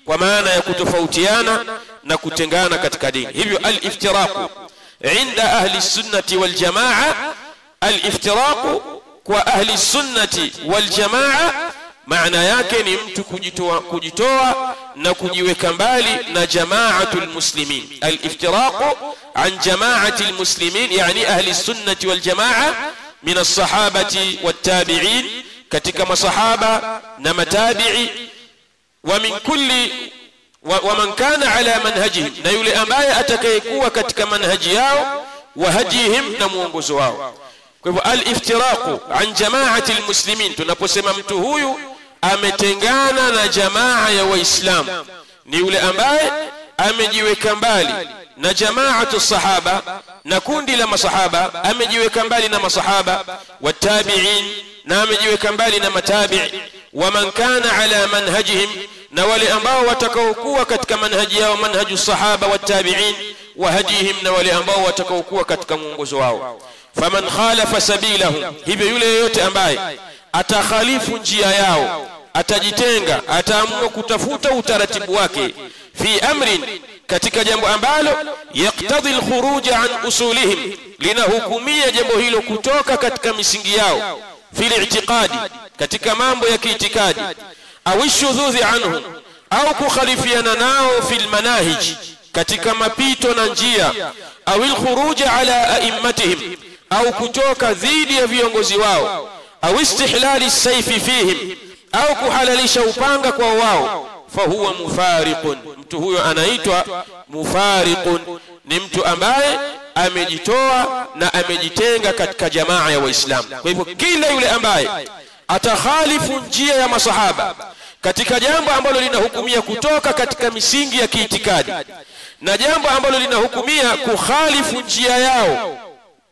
kwa maana ya kutofautiana na kutengana katika dini. Hivyo al-iftiraqu inda ahli sunnati wal jamaa, al-iftiraqu kwa ahli sunnati wal jamaa maana yake ni mtu kujitoa na kujiweka mbali na jamaatul muslimin. Al-iftiraqu an jamaatil muslimin yani ahli sunnati wal jamaa min as-sahabati wat tabi'in, katika masahaba na matabi'i, wa min kulli wa man kana ala manhajihim, na yule ambaye atakayekuwa katika manhaji yao, wa hadihim, na muongozo wao. Kwa hivyo al-iftiraqu an jama'ati al-muslimin, tunaposema mtu huyu ametengana na jamaa ya waislamu, ni yule ambaye amejiweka mbali na jamaatu sahaba, na kundi la masahaba, amejiweka mbali na masahaba wa tabi'in, na amejiweka mbali na matabi'i, wa man kana ala manhajihim, na wale ambao watakaokuwa katika manhaji yao, manhaju sahaba wa tabi'in, wa hadihim, na wale ambao watakaokuwa katika mwongozo wao. Faman khalafa sabilahum, hivyo yule yote ambaye atakhalifu njia yao, atajitenga, ataamua kutafuta utaratibu wake, fi amrin, katika jambo ambalo yaqtadi al-khuruj an usulihim, linahukumia jambo hilo kutoka katika misingi yao, fil i'tiqadi, katika mambo ya kiitikadi, au shudhudhi anhum, au kukhalifiana nao fil manahij, katika mapito na njia, au al-khuruj ala a'immatihim, au kutoka dhidi ya viongozi wao, au istihlali as-sayfi fihim, au kuhalalisha upanga kwa wao, fahuwa mufariqun, mtu huyo anaitwa mufariqun, ni mtu ambaye amejitoa na amejitenga katika jamaa ya waislamu. Kwa hivyo kila yule ambaye atakhalifu njia ya masahaba katika jambo ambalo linahukumia kutoka katika misingi ya kiitikadi, na jambo ambalo linahukumia kukhalifu njia yao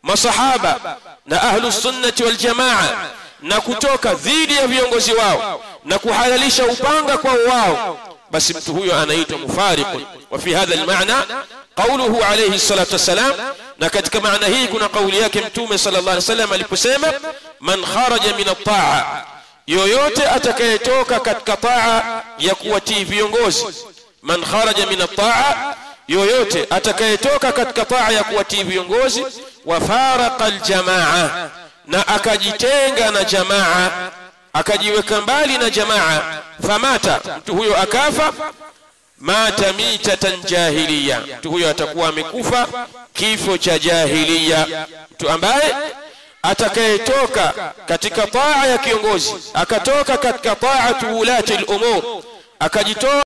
masahaba na ahlus sunnati wal jamaa, na kutoka dhidi ya viongozi wao na kuhalalisha upanga kwa wao, basi mtu huyo anaitwa mufariqun. Wa fi hadha al-ma'na qawluhu alayhi salatu wassalam, na katika maana hii kuna kauli yake mtume sallallahu alayhi wasallam aliposema, man kharaja min at-ta'a, yoyote atakayetoka katika taa ya kuwatii viongozi. Man kharaja min at-ta'a, yoyote atakayetoka katika taa ya kuwatii viongozi, wa faraqa al-jamaa, na akajitenga na jamaa, akajiweka mbali na jamaa, famata, mtu huyo akafa, mata mitatan jahiliya, mtu huyo atakuwa amekufa kifo cha jahiliya. Mtu ambaye atakayetoka katika taa ya kiongozi, akatoka katika taatu ulati al-umur, akajitoa